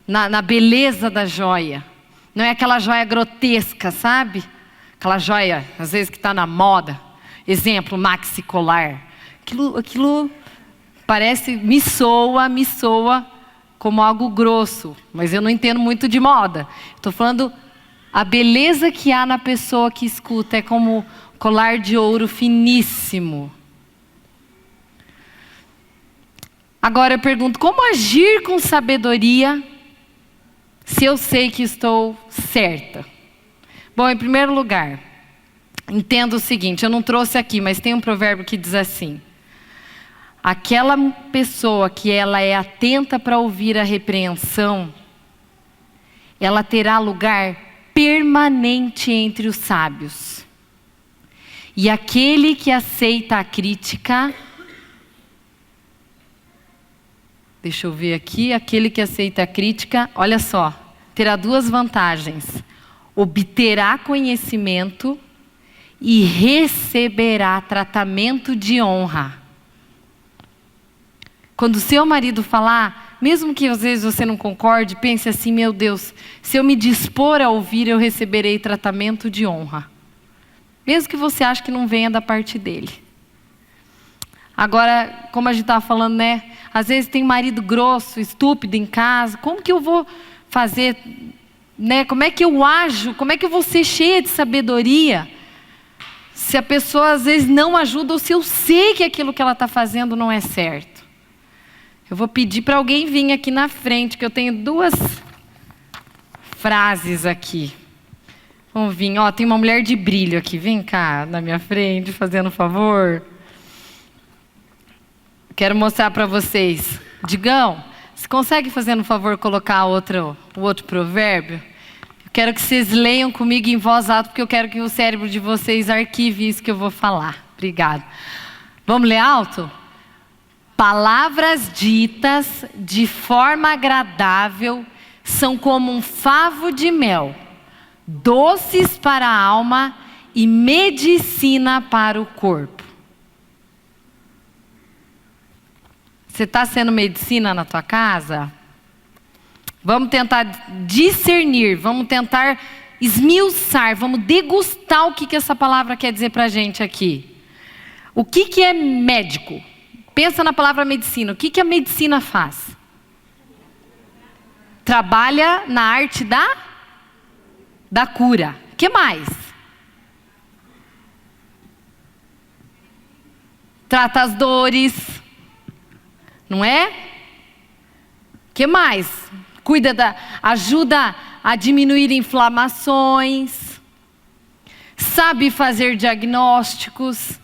na beleza da joia. Não é aquela joia grotesca, sabe? Aquela joia, às vezes, que está na moda. Exemplo, maxi colar. Aquilo parece, me soa como algo grosso. Mas eu não entendo muito de moda. Estou falando, a beleza que há na pessoa que escuta é como colar de ouro finíssimo. Agora eu pergunto, como agir com sabedoria se eu sei que estou certa? Bom, em primeiro lugar, entenda o seguinte, eu não trouxe aqui, mas tem um provérbio que diz assim: aquela pessoa que ela é atenta para ouvir a repreensão, ela terá lugar permanente entre os sábios. E aquele que aceita a crítica, deixa eu ver aqui, aquele que aceita a crítica, olha só, terá duas vantagens: obterá conhecimento e receberá tratamento de honra. Quando o seu marido falar, mesmo que às vezes você não concorde, pense assim, meu Deus, se eu me dispor a ouvir, eu receberei tratamento de honra. Mesmo que você ache que não venha da parte dele. Agora, como a gente estava falando, né? Às vezes tem marido grosso, estúpido em casa. Como que eu vou fazer, né? Como é que eu ajo? Como é que eu vou ser cheia de sabedoria? Se a pessoa às vezes não ajuda ou se eu sei que aquilo que ela está fazendo não é certo. Eu vou pedir para alguém vir aqui na frente, que eu tenho duas frases aqui. Vamos vir, tem uma mulher de brilho aqui, vem cá na minha frente, fazendo um favor. Quero mostrar para vocês. Digão, você consegue, fazendo um favor, colocar o outro provérbio? Eu quero que vocês leiam comigo em voz alta, porque eu quero que o cérebro de vocês arquive isso que eu vou falar. Obrigada. Vamos ler alto? Palavras ditas de forma agradável são como um favo de mel, doces para a alma e medicina para o corpo. Você está sendo medicina na tua casa? Vamos tentar discernir, vamos tentar esmiuçar, vamos degustar o que essa palavra quer dizer para a gente aqui. O que é médico? Pensa na palavra medicina. O que a medicina faz? Trabalha na arte da cura. O que mais? Trata as dores. Não é? O que mais? Ajuda a diminuir inflamações. Sabe fazer diagnósticos.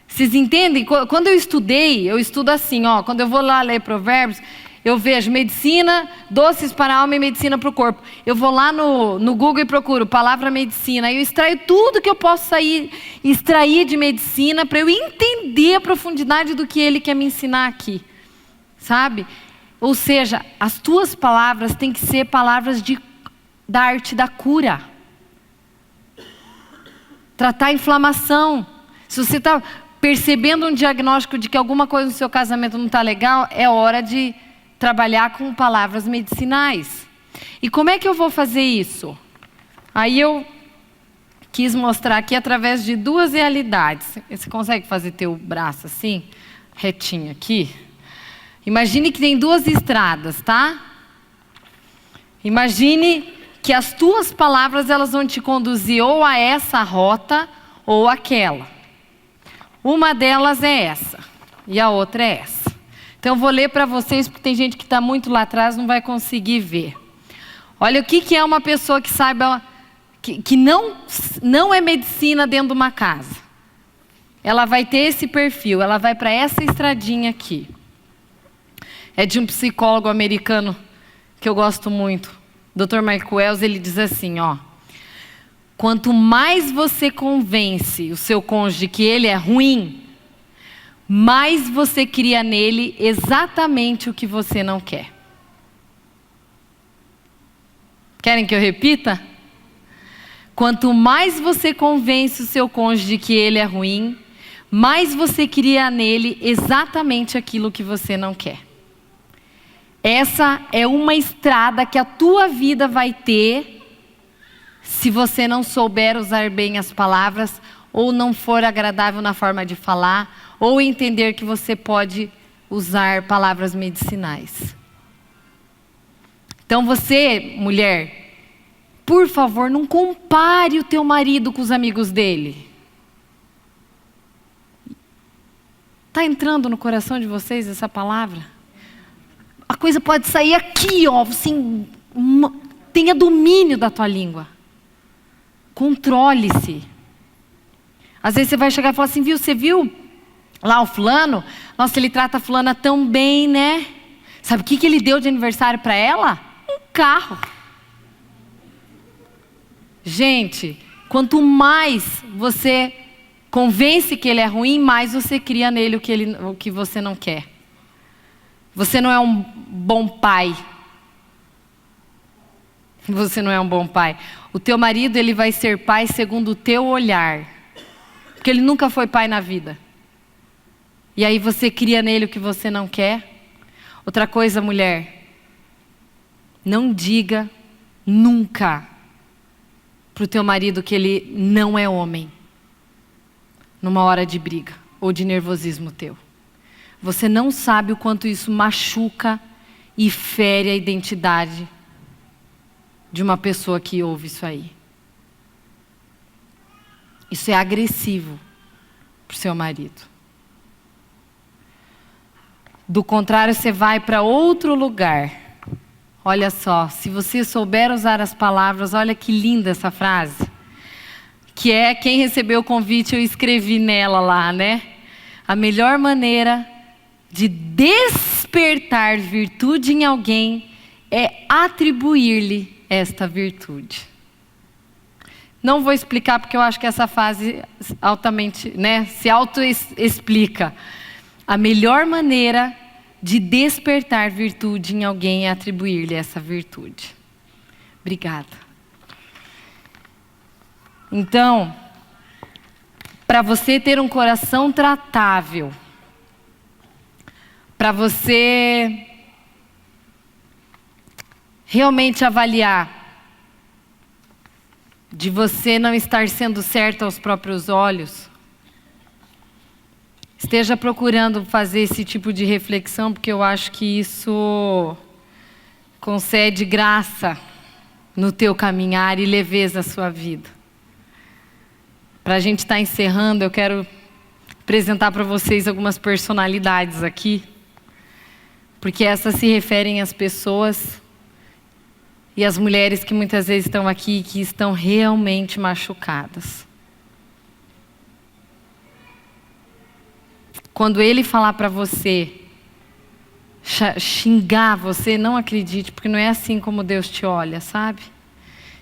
Vocês entendem? Quando eu estudo assim, ó. Quando eu vou lá ler Provérbios, eu vejo medicina, doces para a alma e medicina para o corpo. Eu vou lá no Google e procuro palavra medicina. Aí eu extraio tudo que eu posso extrair de medicina para eu entender a profundidade do que ele quer me ensinar aqui. Sabe? Ou seja, as tuas palavras têm que ser palavras da arte da cura. Tratar a inflamação. Se você está percebendo um diagnóstico de que alguma coisa no seu casamento não está legal, é hora de trabalhar com palavras medicinais. E como é que eu vou fazer isso? Aí eu quis mostrar aqui através de duas realidades. Você consegue fazer teu braço assim, retinho aqui? Imagine que tem duas estradas, tá? Imagine que as tuas palavras elas vão te conduzir ou a essa rota ou aquela. Uma delas é essa e a outra é essa. Então eu vou ler para vocês porque tem gente que está muito lá atrás não vai conseguir ver. Olha o que é uma pessoa que saiba que não é medicina dentro de uma casa. Ela vai ter esse perfil, ela vai para essa estradinha aqui. É de um psicólogo americano que eu gosto muito, Dr. Mike Wells. Ele diz assim, ó: quanto mais você convence o seu cônjuge que ele é ruim, mais você cria nele exatamente o que você não quer. Querem que eu repita? Quanto mais você convence o seu cônjuge que ele é ruim, mais você cria nele exatamente aquilo que você não quer. Essa é uma estrada que a tua vida vai ter se você não souber usar bem as palavras, ou não for agradável na forma de falar, ou entender que você pode usar palavras medicinais. Então você, mulher, por favor, não compare o teu marido com os amigos dele. Está entrando no coração de vocês essa palavra? A coisa pode sair aqui, ó. Assim, tenha domínio da tua língua. Controle-se. Às vezes você vai chegar e falar assim, você viu lá o fulano? Nossa, ele trata a fulana tão bem, né? Sabe o que ele deu de aniversário para ela? Um carro. Gente, quanto mais você convence que ele é ruim, mais você cria nele o que você não quer. Você não é um bom pai. Você não é um bom pai. O teu marido, ele vai ser pai segundo o teu olhar. Porque ele nunca foi pai na vida. E aí você cria nele o que você não quer. Outra coisa, mulher. Não diga nunca para o teu marido que ele não é homem. Numa hora de briga ou de nervosismo teu. Você não sabe o quanto isso machuca e fere a identidade de uma pessoa que ouve isso aí. Isso é agressivo para o seu marido. Do contrário, você vai para outro lugar. Olha só, se você souber usar as palavras, olha que linda essa frase. Que é, quem recebeu o convite, eu escrevi nela lá, né? A melhor maneira de despertar virtude em alguém é atribuir-lhe esta virtude. Não vou explicar porque eu acho que essa frase altamente, né, se auto-explica. A melhor maneira de despertar virtude em alguém é atribuir-lhe essa virtude. Obrigada. Então, para você ter um coração tratável, para você realmente avaliar de você não estar sendo certo aos próprios olhos, esteja procurando fazer esse tipo de reflexão, porque eu acho que isso concede graça no teu caminhar e leveza à sua vida. Para a gente estar encerrando, eu quero apresentar para vocês algumas personalidades aqui, porque essas se referem às pessoas e às mulheres que muitas vezes estão aqui e que estão realmente machucadas. Quando ele falar para você, xingar você, não acredite, porque não é assim como Deus te olha, sabe?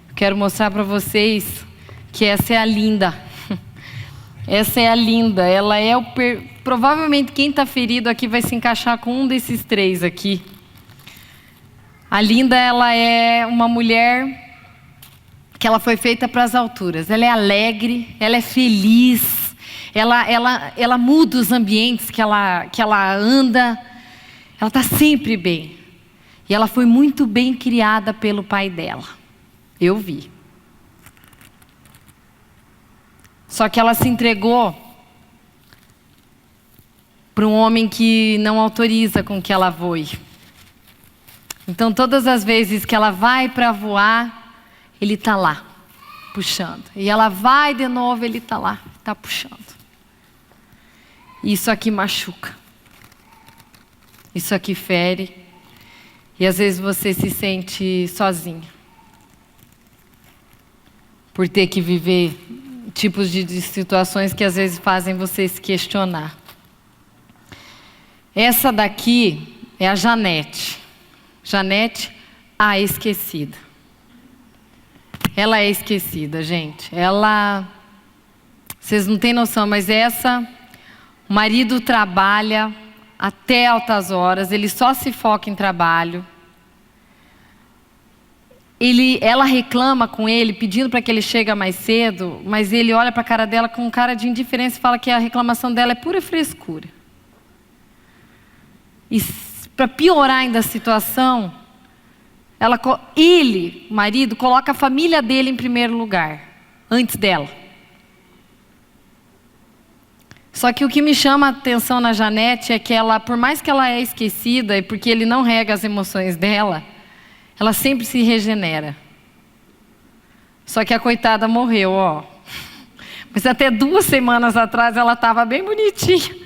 Eu quero mostrar para vocês que essa é a linda. Essa é a linda. Ela é provavelmente quem está ferido aqui vai se encaixar com um desses três aqui. A linda, ela é uma mulher que ela foi feita para as alturas. Ela é alegre, ela é feliz. Ela muda os ambientes que ela anda. Ela está sempre bem. E ela foi muito bem criada pelo pai dela. Eu vi. Só que ela se entregou para um homem que não autoriza com que ela voe. Então, todas as vezes que ela vai para voar, ele está lá, puxando. E ela vai de novo, ele está lá, está puxando. Isso aqui machuca. Isso aqui fere. E às vezes você se sente sozinha. Por ter que viver tipos de situações que às vezes fazem você se questionar. Essa daqui é a Janete. Janete, a esquecida. Ela é esquecida, gente. Vocês não têm noção, mas o marido trabalha até altas horas, ele só se foca em trabalho. Ela reclama com ele, pedindo para que ele chegue mais cedo, mas ele olha para a cara dela com cara de indiferença e fala que a reclamação dela é pura frescura. E para piorar ainda a situação, o marido, coloca a família dele em primeiro lugar, antes dela. Só que o que me chama a atenção na Janete é que ela, por mais que ela é esquecida e porque ele não rega as emoções dela, ela sempre se regenera. Só que a coitada morreu, ó. Mas até 2 semanas atrás ela estava bem bonitinha.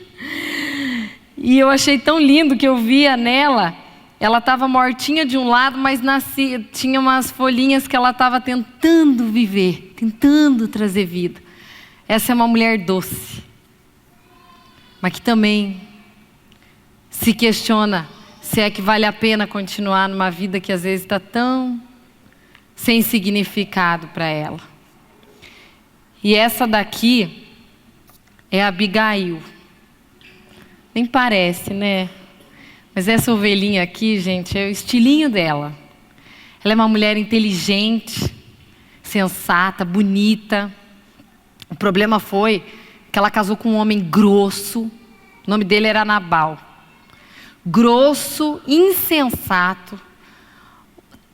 E eu achei tão lindo que eu via nela. Ela estava mortinha de um lado, mas tinha umas folhinhas que ela estava tentando viver, tentando trazer vida. Essa é uma mulher doce, mas que também se questiona se é que vale a pena continuar numa vida que às vezes está tão sem significado para ela. E essa daqui é a Abigail. Nem parece, né? Mas essa ovelhinha aqui, gente, é o estilinho dela. Ela é uma mulher inteligente, sensata, bonita. O problema foi que ela casou com um homem grosso. O nome dele era Nabal. Grosso, insensato,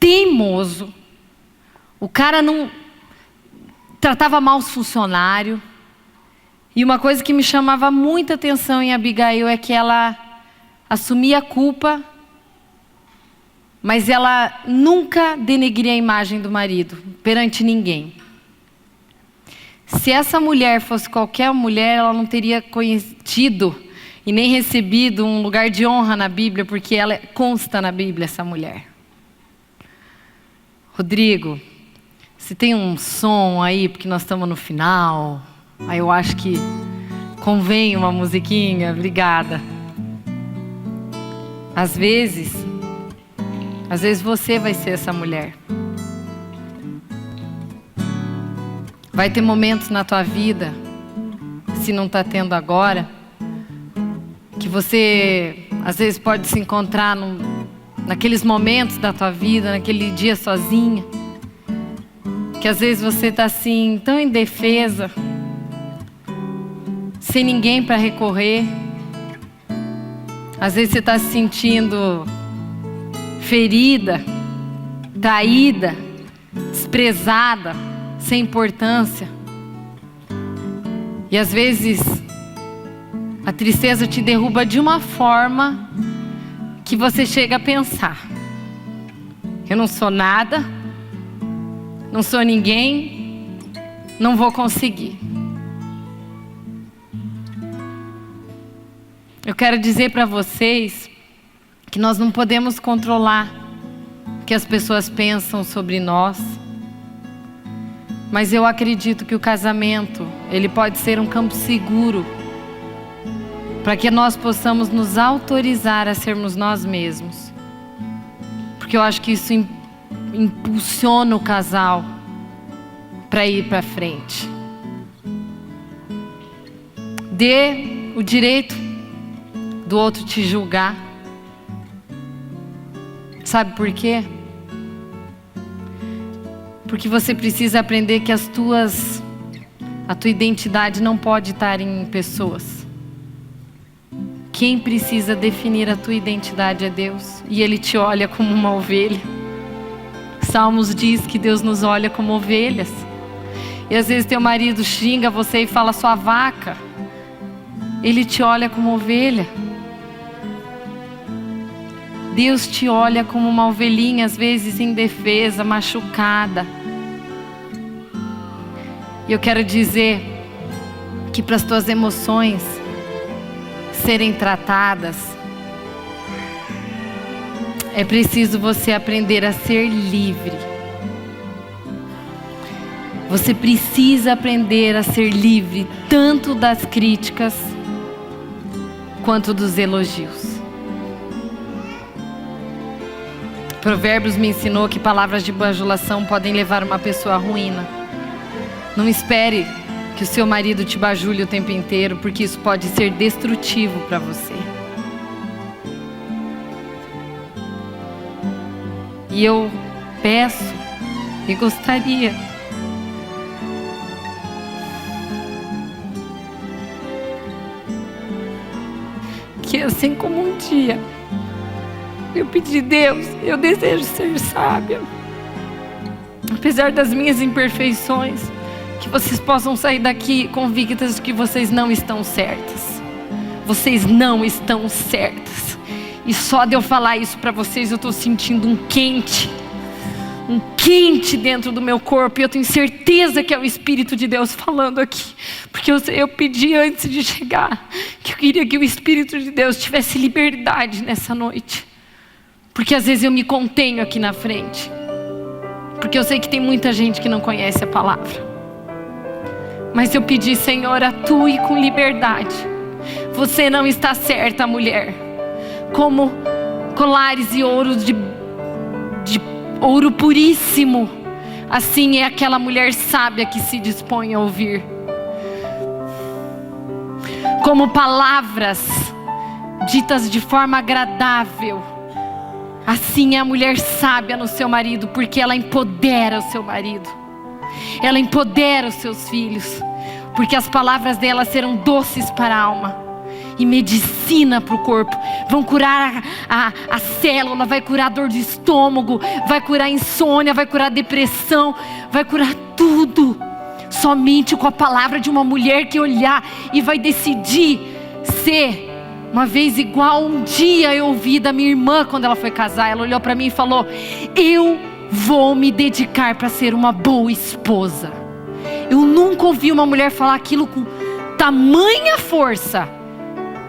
teimoso. O cara não tratava mal os funcionários. E uma coisa que me chamava muita atenção em Abigail é que ela assumia a culpa, mas ela nunca denegria a imagem do marido perante ninguém. Se essa mulher fosse qualquer mulher, ela não teria conhecido e nem recebido um lugar de honra na Bíblia, porque ela consta na Bíblia, essa mulher. Rodrigo, se tem um som aí, porque nós estamos no final, aí eu acho que convém uma musiquinha. Obrigada. Às vezes você vai ser essa mulher. Vai ter momentos na tua vida, se não está tendo agora, que você às vezes pode se encontrar naqueles momentos da tua vida, naquele dia sozinha, que às vezes você está assim, tão indefesa, sem ninguém para recorrer. Às vezes você está se sentindo ferida, traída, desprezada, sem importância. E às vezes A tristeza te derruba de uma forma que você chega a pensar: eu não sou nada, não sou ninguém, não vou conseguir. Eu quero dizer para vocês que nós não podemos controlar o que as pessoas pensam sobre nós, mas eu acredito que o casamento, ele pode ser um campo seguro para que nós possamos nos autorizar a sermos nós mesmos, porque eu acho que isso impulsiona o casal para ir para frente. Dê o direito do outro te julgar. Sabe por quê? Porque você precisa aprender que a tua identidade não pode estar em pessoas. Quem precisa definir a tua identidade é Deus, e Ele te olha como uma ovelha. Salmos diz que Deus nos olha como ovelhas. E às vezes teu marido xinga você e fala sua vaca. Ele te olha como ovelha. Deus te olha como uma ovelhinha, às vezes indefesa, machucada. E eu quero dizer que para as tuas emoções serem tratadas, é preciso você aprender a ser livre. Você precisa aprender a ser livre, tanto das críticas quanto dos elogios. Provérbios me ensinou que palavras de bajulação podem levar uma pessoa à ruína. Não espere que o seu marido te bajule o tempo inteiro, porque isso pode ser destrutivo para você. E eu peço e gostaria que, assim como um dia eu pedi: Deus, eu desejo ser sábia, apesar das minhas imperfeições, que vocês possam sair daqui convictas de que vocês não estão certas. Vocês não estão certas. E só de eu falar isso para vocês, eu estou sentindo um quente dentro do meu corpo. E eu tenho certeza que é o Espírito de Deus falando aqui. Porque eu pedi antes de chegar, que eu queria que o Espírito de Deus tivesse liberdade nessa noite. Porque às vezes eu me contenho aqui na frente, porque eu sei que tem muita gente que não conhece a palavra. Mas eu pedi: Senhor, atue com liberdade. Você não está certa, mulher. Como colares e ouros de ouro puríssimo, assim é aquela mulher sábia que se dispõe a ouvir. Como palavras ditas de forma agradável, assim é a mulher sábia no seu marido, porque ela empodera o seu marido. Ela empodera os seus filhos, porque as palavras dela serão doces para a alma e medicina para o corpo. Vão curar a célula, vai curar a dor de estômago, vai curar a insônia, vai curar a depressão, vai curar tudo. Somente com a palavra de uma mulher que olhar e vai decidir ser. Uma vez igual, um dia eu ouvi da minha irmã quando ela foi casar. Ela olhou para mim e falou: eu vou me dedicar para ser uma boa esposa. Eu nunca ouvi uma mulher falar aquilo com tamanha força.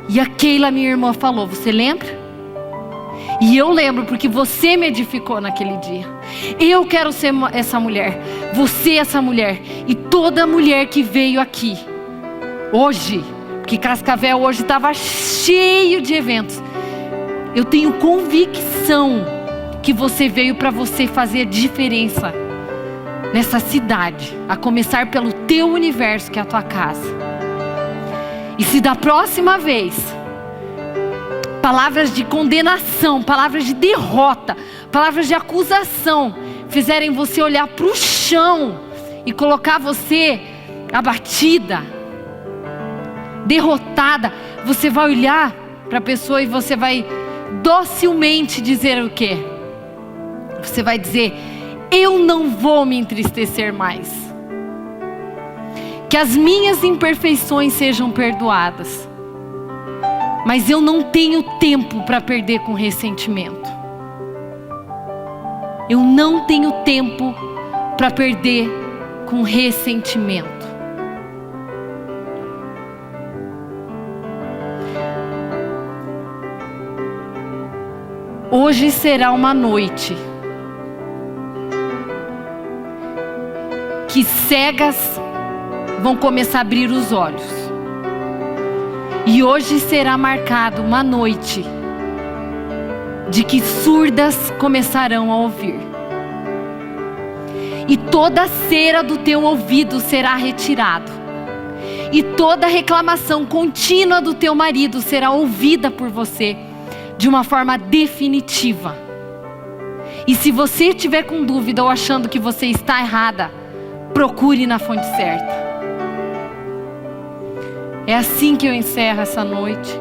E a Keila, minha irmã, falou: você lembra? E eu lembro, porque você me edificou naquele dia. Eu quero ser essa mulher, você essa mulher, e toda mulher que veio aqui hoje, porque Cascavel hoje estava cheio de eventos. Eu tenho convicção que você veio para você fazer diferença nessa cidade, a começar pelo teu universo, que é a tua casa. E se da próxima vez palavras de condenação, palavras de derrota, palavras de acusação fizerem você olhar para o chão e colocar você abatida, derrotada, você vai olhar para a pessoa e você vai docilmente dizer o quê? Você vai dizer: eu não vou me entristecer mais. Que as minhas imperfeições sejam perdoadas. Mas eu não tenho tempo para perder com ressentimento. Eu não tenho tempo para perder com ressentimento. Hoje será uma noite que cegas vão começar a abrir os olhos. E hoje será marcado uma noite de que surdas começarão a ouvir. E toda a cera do teu ouvido será retirado. E toda reclamação contínua do teu marido será ouvida por você de uma forma definitiva. E se você estiver com dúvida ou achando que você está errada, procure na fonte certa. É assim que eu encerro essa noite.